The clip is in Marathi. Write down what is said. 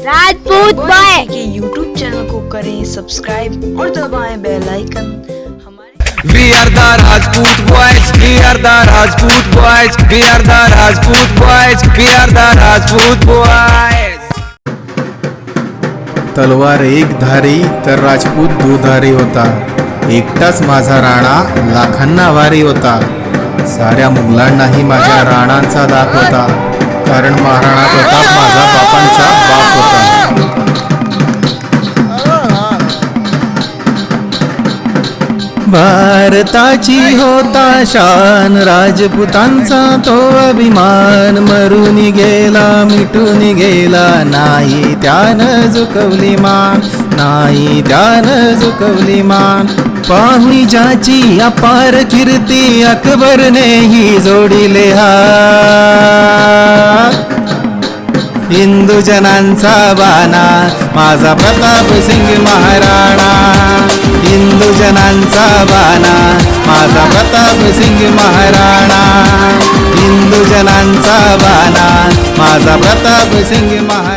राजपूत बॉय के YouTube चैनल को करें सब्सक्राइब और दबाएं bell icon. We are the Rajput boys. We are the Rajput boys. We are the Rajput boys. We are the Rajput boys. तलवार एक धारी तर राजपूत दुधारी होता. एकटाच माझा राणा लाखांना वारी होता. साऱ्या मुघलांनाही माझ्या राणांचा दाख होता, कारण महाराणा प्रताप माझा बापांचा बाप होता. भारताची होता शान, राजपुतांचा तो अभिमान. मरून गेला मिटून गेला, नाही त्यानं झुकवली मान, नाही त्यानं झुकवली मान. पाहुणी ज्याची अपार कीर्ती, अकबरनेही जोडिले हात. हिंदू जनांचा बाणा माझा प्रताप सिंग महाराणा. हिंदू जनांचा बाणा माझा प्रताप सिंग महाराणा. हिंदू जनांचा बाणा माझा प्रताप सिंग महाराणा.